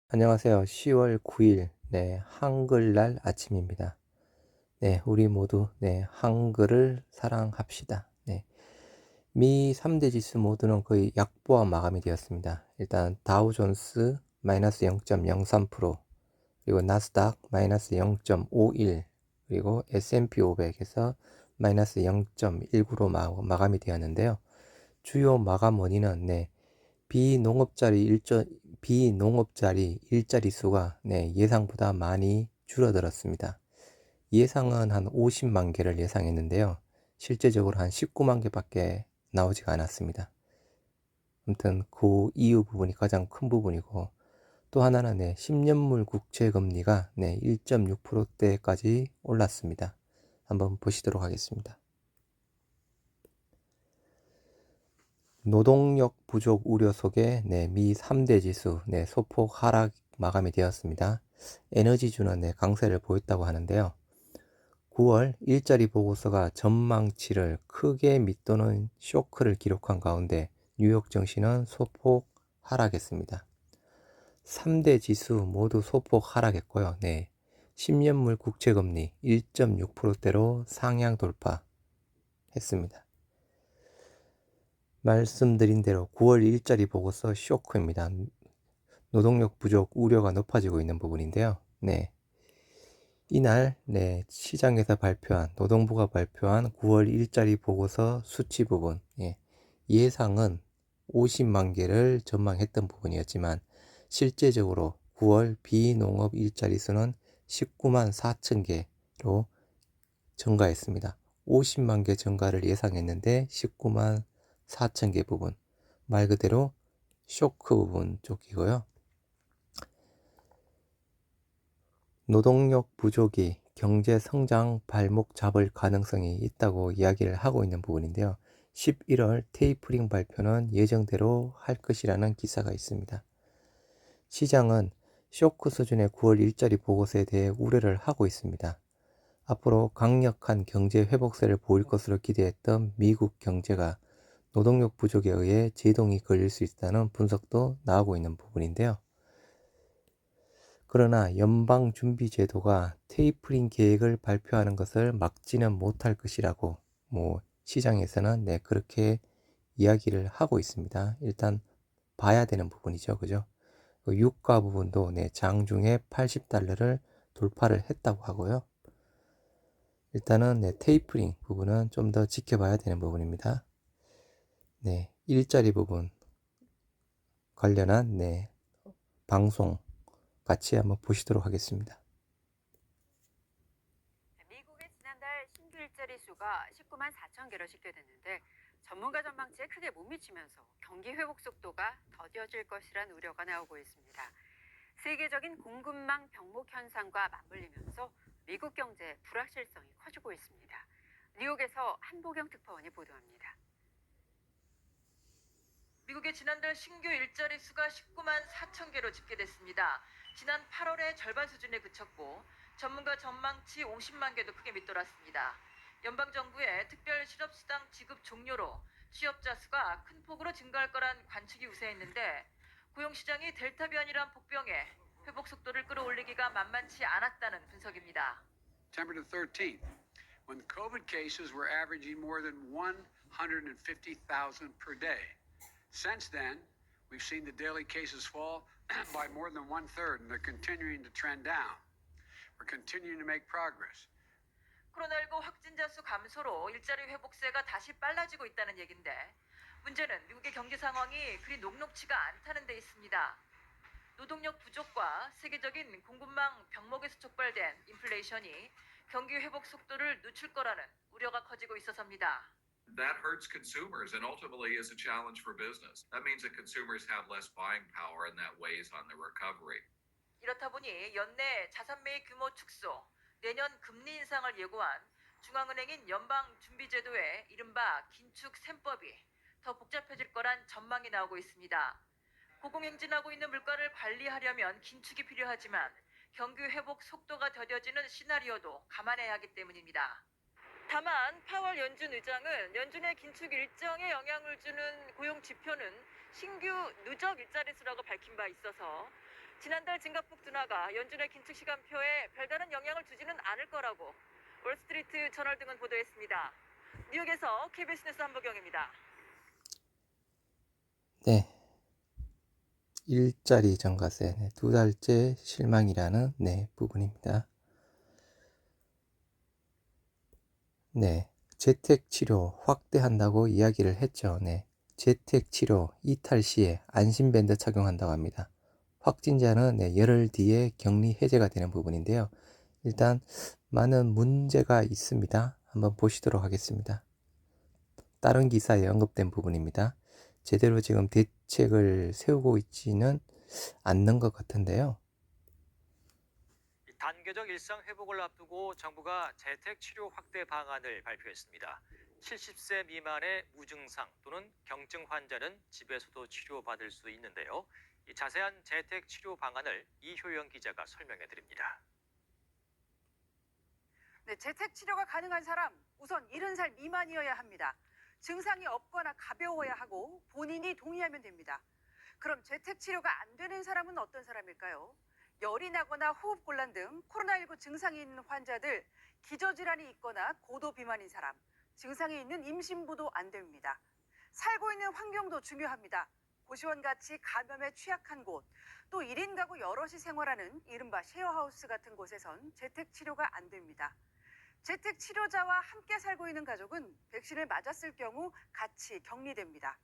안녕하세요. 10월 9일, 한글날 아침입니다. 우리 모두, 한글을 사랑합시다. 미 3대 지수 모두는 거의 약보와 마감이 되었습니다. 일단 다우존스 마이너스 0.03%, 그리고 나스닥 마이너스 0.51, 그리고 S&P 500에서 마이너스 0.19로 마감이 되었는데요. 주요 마감 원인은 비농업자리 일자리 수가 예상보다 많이 줄어들었습니다. 예상은 한 50만 개를 예상했는데요. 실제적으로 한 19만 개밖에 나오지가 않았습니다. 아무튼 그 이유 부분이 가장 큰 부분이고, 또 하나는 10년물 국채 금리가 1.6%대까지 올랐습니다. 한번 보시도록 하겠습니다. 노동력 부족 우려 속에 미 3대 지수 소폭 하락 마감이 되었습니다. 에너지주는 강세를 보였다고 하는데요. 9월 일자리 보고서가 전망치를 크게 밑도는 쇼크를 기록한 가운데 뉴욕 증시는 소폭 하락했습니다. 3대 지수 모두 소폭 하락했고요. 10년물 국채금리 1.6%대로 상향 돌파했습니다. 말씀드린 대로 9월 일자리 보고서 쇼크입니다. 노동력 부족 우려가 높아지고 있는 부분인데요. 이날 시장에서 발표한 노동부가 발표한 9월 일자리 보고서 수치 부분, 예상은 50만 개를 전망했던 부분이었지만 실제적으로 9월 비농업 일자리 수는 19만 4천 개로 증가했습니다. 50만 개 증가를 예상했는데 19만 4천 개 부분, 말 그대로 쇼크 부분 쪽이고요. 노동력 부족이 경제 성장 발목 잡을 가능성이 있다고 이야기를 하고 있는 부분인데요. 11월 테이퍼링 발표는 예정대로 할 것이라는 기사가 있습니다. 시장은 쇼크 수준의 9월 일자리 보고서에 대해 우려를 하고 있습니다. 앞으로 강력한 경제 회복세를 보일 것으로 기대했던 미국 경제가 노동력 부족에 의해 제동이 걸릴 수 있다는 분석도 나오고 있는 부분인데요. 그러나 연방준비제도가 테이퍼링 계획을 발표하는 것을 막지는 못할 것이라고 시장에서는 그렇게 이야기를 하고 있습니다. 일단 봐야 되는 부분이죠. 그죠? 유가 부분도 장중에 80달러를 돌파를 했다고 하고요. 일단은 테이퍼링 부분은 좀 더 지켜봐야 되는 부분입니다. 일자리 부분 관련한 방송 같이 한번 보시도록 하겠습니다. 미국의 지난달 신규 일자리 수가 19만 4천 개로 집계됐는데 전문가 전망치에 크게 못 미치면서 경기 회복 속도가 더뎌질 것이란 우려가 나오고 있습니다. 세계적인 공급망 병목 현상과 맞물리면서 미국 경제의 불확실성이 커지고 있습니다. 뉴욕에서 한보경 특파원이 보도합니다. 미국의 지난달 신규 일자리 수가 19만 4천 개로 집계됐습니다. 지난 8월의 절반 수준에 그쳤고 전문가 전망치 50만 개도 크게 밑돌았습니다. 연방정부의 특별 실업수당 지급 종료로 취업자 수가 큰 폭으로 증가할 거란 관측이 우세했는데 고용시장이 델타 변이란 복병에 회복 속도를 끌어올리기가 만만치 않았다는 분석입니다. September the 13th, when COVID cases were averaging more than 150,000 per day. Since then, we've seen the daily cases fall by more than 1/3, and they're continuing to trend down. We're continuing to make progress. 코로나19 확진자 수 감소로 일자리 회복세가 다시 빨라지고 있다는 얘긴데 문제는 미국의 경제 상황이 그리 녹록치가 않다는 데 있습니다. 노동력 부족과 세계적인 공급망 병목에서 촉발된 인플레이션이 경기 회복 속도를 늦출 거라는 우려가 커지고 있어서입니다. That hurts consumers and ultimately is a challenge for business. That means that consumers have less buying power and that weighs on the recovery. 이렇다 보니 연내 자산 매입 규모 축소, 내년 금리 인상을 예고한 중앙은행인 연방준비제도의 이른바 긴축 셈법이 더 복잡해질 거란 전망이 나오고 있습니다. 고공행진하고 있는 물가를 관리하려면 긴축이 필요하지만 경기 회복 속도가 더뎌지는 시나리오도 감안해야 하기 때문입니다. 다만 파월 연준 의장은 연준의 긴축 일정에 영향을 주는 고용 지표는 신규 누적 일자리 수라고 밝힌 바 있어서 지난달 진갑북 둔화가 연준의 긴축 시간표에 별다른 영향을 주지는 않을 거라고 월스트리트 저널 등은 보도했습니다. 뉴욕에서 KBS 뉴스 한보경입니다. 네, 일자리 전가세, 네, 2달째 실망이라는 부분입니다. 네, 재택치료 확대한다고 이야기를 했죠. 네, 재택치료 이탈 시에 안심밴드 착용한다고 합니다. 확진자는 열흘 뒤에 격리 해제가 되는 부분인데요. 일단 많은 문제가 있습니다. 한번 보시도록 하겠습니다. 다른 기사에 언급된 부분입니다. 제대로 지금 대책을 세우고 있지는 않는 것 같은데요. 단계적 일상 회복을 앞두고 정부가 재택치료 확대 방안을 발표했습니다. 70세 미만의 무증상 또는 경증 환자는 집에서도 치료받을 수 있는데요. 이 자세한 재택치료 방안을 이효영 기자가 설명해 드립니다. 네, 재택치료가 가능한 사람 우선 70살 미만이어야 합니다. 증상이 없거나 가벼워야 하고 본인이 동의하면 됩니다. 그럼 재택치료가 안 되는 사람은 어떤 사람일까요? 열이 나거나 호흡곤란 등 코로나19 증상이 있는 환자들, 기저질환이 있거나 고도 비만인 사람, 증상이 있는 임신부도 안 됩니다. 살고 있는 환경도 중요합니다. 고시원같이 감염에 취약한 곳, 또 1인 가구 여럿이 생활하는 이른바 쉐어하우스 같은 곳에선 재택치료가 안 됩니다. 재택치료자와 함께 살고 있는 가족은 백신을 맞았을 경우 같이 격리됩니다.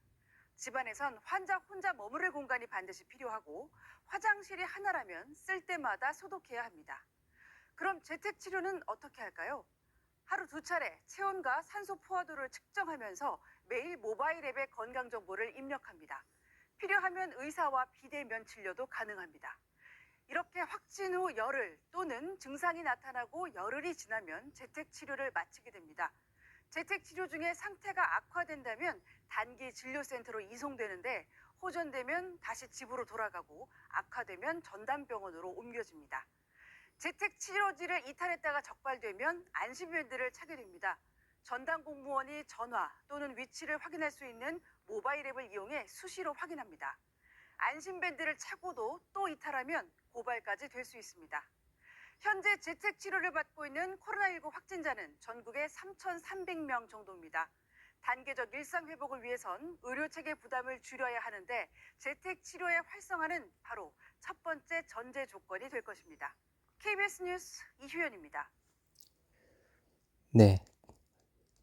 집안에선 환자 혼자 머무를 공간이 반드시 필요하고 화장실이 하나라면 쓸 때마다 소독해야 합니다. 그럼 재택치료는 어떻게 할까요? 하루 2차례 체온과 산소 포화도를 측정하면서 매일 모바일 앱에 건강정보를 입력합니다. 필요하면 의사와 비대면 진료도 가능합니다. 이렇게 확진 후 열흘 또는 증상이 나타나고 열흘이 지나면 재택치료를 마치게 됩니다. 재택치료 중에 상태가 악화된다면 단기 진료센터로 이송되는데 호전되면 다시 집으로 돌아가고 악화되면 전담병원으로 옮겨집니다. 재택치료지를 이탈했다가 적발되면 안심밴드를 차게 됩니다. 전담 공무원이 전화 또는 위치를 확인할 수 있는 모바일 앱을 이용해 수시로 확인합니다. 안심밴드를 차고도 또 이탈하면 고발까지 될 수 있습니다. 현재 재택치료를 받고 있는 코로나19 확진자는 전국에 3,300명 정도입니다. 단계적 일상 회복을 위해선 의료체계 부담을 줄여야 하는데 재택치료의 활성화는 바로 첫 번째 전제 조건이 될 것입니다. KBS 뉴스 이효연입니다. 네,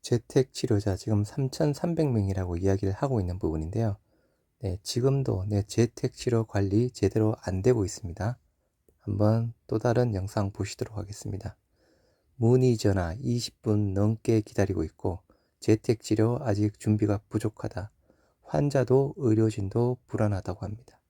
재택치료자 지금 3,300명이라고 이야기를 하고 있는 부분인데요. 네, 지금도 재택치료 관리 제대로 안 되고 있습니다. 한번 또 다른 영상 보시도록 하겠습니다. 문의 전화 20분 넘게 기다리고 있고 재택치료 아직 준비가 부족하다. 환자도 의료진도 불안하다고 합니다.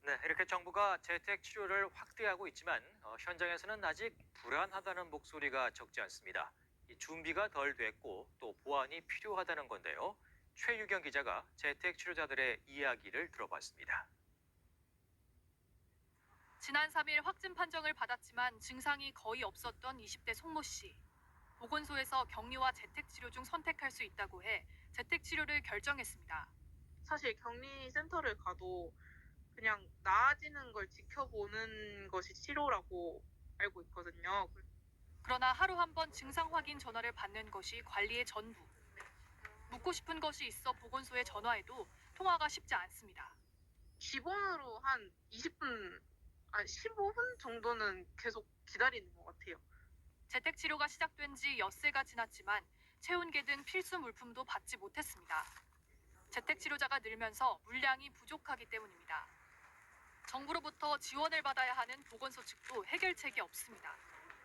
네, 이렇게 정부가 재택치료를 확대하고 있지만 현장에서는 아직 불안하다는 목소리가 적지 않습니다. 이 준비가 덜 됐고 또 보완이 필요하다는 건데요. 최유경 기자가 재택치료자들의 이야기를 들어봤습니다. 지난 3일 확진 판정을 받았지만 증상이 거의 없었던 20대 송모 씨. 보건소에서 격리와 재택치료 중 선택할 수 있다고 해 재택치료를 결정했습니다. 사실 격리센터를 가도 그냥 나아지는 걸 지켜보는 것이 치료라고 알고 있거든요. 그러나 하루 한 번 증상 확인 전화를 받는 것이 관리의 전부. 묻고 싶은 것이 있어 보건소에 전화해도 통화가 쉽지 않습니다. 기본으로 한 20분, 15분 정도는 계속 기다리는 것 같아요. 재택치료가 시작된 지 엿새가 지났지만 체온계 등 필수 물품도 받지 못했습니다. 재택치료자가 늘면서 물량이 부족하기 때문입니다. 정부로부터 지원을 받아야 하는 보건소 측도 해결책이 없습니다.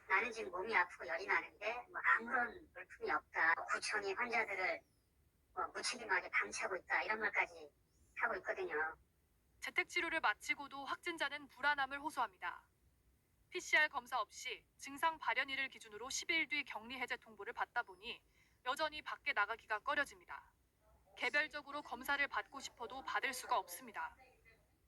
나는 지금 몸이 아프고 열이 나는데 아무런 물품이 없다. 구청이 환자들을 무책임하게 방치하고 있다. 이런 말까지 하고 있거든요. 재택치료를 마치고도 확진자는 불안함을 호소합니다. PCR 검사 없이 증상 발현일을 기준으로 10일 뒤 격리 해제 통보를 받다 보니 여전히 밖에 나가기가 꺼려집니다. 개별적으로 검사를 받고 싶어도 받을 수가 없습니다.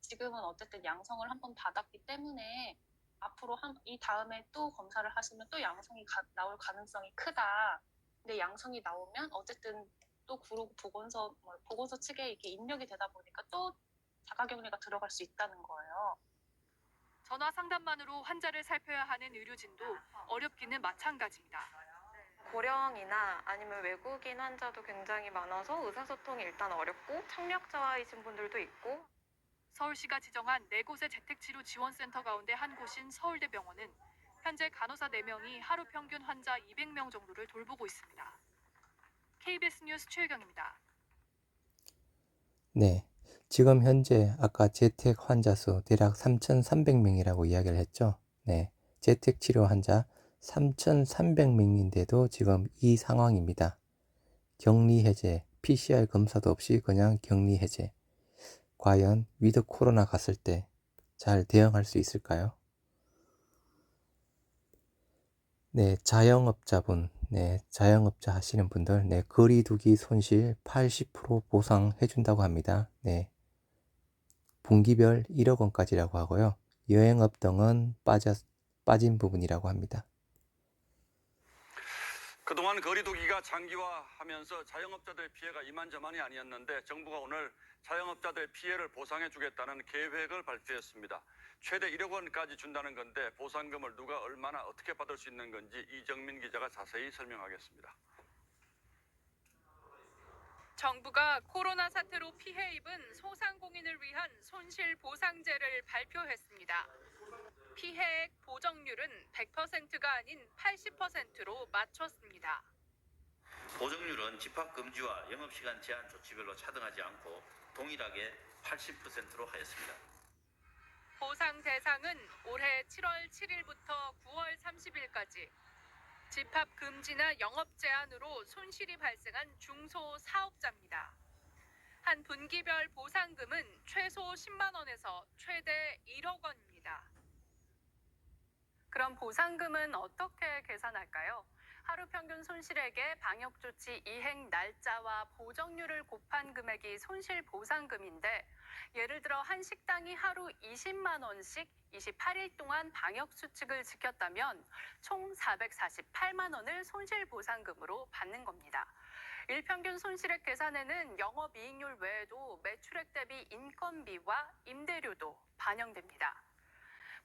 지금은 어쨌든 양성을 한번 받았기 때문에 앞으로 이 다음에 또 검사를 하시면 또 양성이 나올 가능성이 크다. 근데 양성이 나오면 어쨌든 또 보건소 측에 이렇게 입력이 되다 보니까 또 자가격리가 들어갈 수 있다는 거예요. 전화 상담만으로 환자를 살펴야 하는 의료진도 어렵기는 마찬가지입니다. 고령이나 아니면 외국인 환자도 굉장히 많아서 의사소통이 일단 어렵고 청력자이신 분들도 있고. 서울시가 지정한 4곳의 재택치료 지원센터 가운데 한 곳인 서울대병원은 현재 간호사 4명이 하루 평균 환자 200명 정도를 돌보고 있습니다. KBS 뉴스 최유경입니다. 네. 지금 현재 아까 재택 환자 수 대략 3,300명이라고 이야기를 했죠. 네. 재택 치료 환자 3,300명인데도 지금 이 상황입니다. 격리 해제, PCR 검사도 없이 그냥 격리 해제. 과연 위드 코로나 갔을 때 잘 대응할 수 있을까요? 네, 자영업자분, 네, 자영업자 하시는 분들, 네, 거리두기 손실 80% 보상해 준다고 합니다. 네, 분기별 1억 원까지라고 하고요. 여행업 등은 빠진 부분이라고 합니다. 그동안 거리두기가 장기화하면서 자영업자들의 피해가 이만저만이 아니었는데 정부가 오늘 자영업자들의 피해를 보상해 주겠다는 계획을 발표했습니다. 최대 1억 원까지 준다는 건데 보상금을 누가 얼마나 어떻게 받을 수 있는 건지 이정민 기자가 자세히 설명하겠습니다. 정부가 코로나 사태로 피해 입은 소상공인을 위한 손실보상제를 발표했습니다. 피해액 보정률은 100%가 아닌 80%로 맞췄습니다. 보정률은 집합금지와 영업시간 제한 조치별로 차등하지 않고 동일하게 80%로 하였습니다. 보상 대상은 올해 7월 7일부터 9월 30일까지 집합 금지나 영업 제한으로 손실이 발생한 중소사업자입니다. 한 분기별 보상금은 최소 10만 원에서 최대 1억 원입니다. 그럼 보상금은 어떻게 계산할까요? 하루 평균 손실액의 방역조치 이행 날짜와 보정률을 곱한 금액이 손실보상금인데, 예를 들어 한 식당이 하루 20만 원씩 28일 동안 방역수칙을 지켰다면 총 448만 원을 손실보상금으로 받는 겁니다. 일평균 손실액 계산에는 영업이익률 외에도 매출액 대비 인건비와 임대료도 반영됩니다.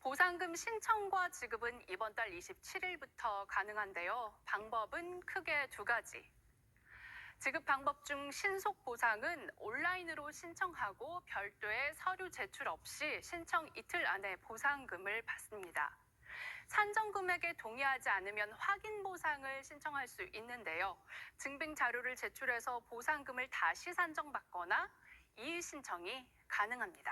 보상금 신청과 지급은 이번 달 27일부터 가능한데요. 방법은 크게 2가지. 지급 방법 중 신속 보상은 온라인으로 신청하고 별도의 서류 제출 없이 신청 이틀 안에 보상금을 받습니다. 산정 금액에 동의하지 않으면 확인 보상을 신청할 수 있는데요. 증빙 자료를 제출해서 보상금을 다시 산정받거나 이의 신청이 가능합니다.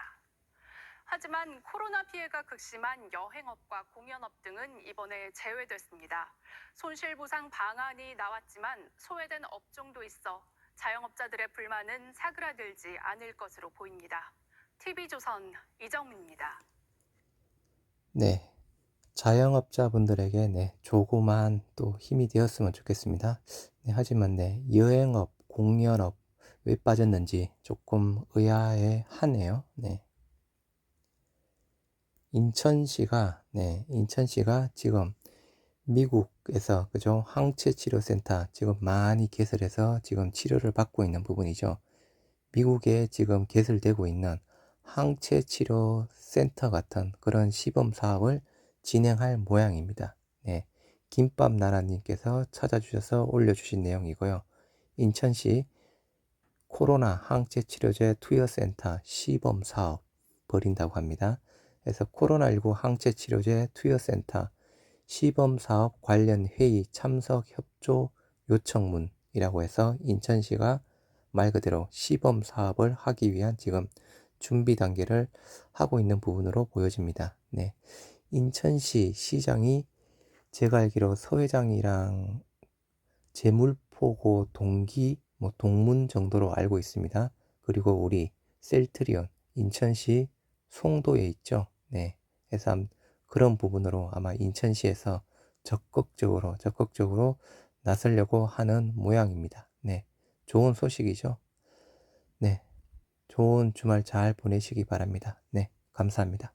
하지만 코로나 피해가 극심한 여행업과 공연업 등은 이번에 제외됐습니다. 손실보상 방안이 나왔지만 소외된 업종도 있어 자영업자들의 불만은 사그라들지 않을 것으로 보입니다. TV조선 이정민입니다. 네, 자영업자분들에게 조그만 또 힘이 되었으면 좋겠습니다. 하지만 여행업, 공연업 왜 빠졌는지 조금 의아해하네요. 인천시가 지금 미국에서 항체치료센터 지금 많이 개설해서 지금 치료를 받고 있는 부분이죠. 미국에 지금 개설되고 있는 항체치료센터 같은 그런 시범 사업을 진행할 모양입니다. 김밥나라님께서 찾아주셔서 올려주신 내용이고요. 인천시 코로나 항체치료제 투여센터 시범 사업 벌인다고 합니다. 그래서 코로나19 항체치료제 투여센터 시범사업 관련 회의 참석 협조 요청문이라고 해서 인천시가 말 그대로 시범사업을 하기 위한 지금 준비 단계를 하고 있는 부분으로 보여집니다. 인천시 시장이 제가 알기로 서회장이랑 제물포고 동기 동문 정도로 알고 있습니다. 그리고 우리 셀트리온 인천시 송도에 있죠. 그래서 그런 부분으로 아마 인천시에서 적극적으로 나서려고 하는 모양입니다. 좋은 소식이죠. 좋은 주말 잘 보내시기 바랍니다. 감사합니다.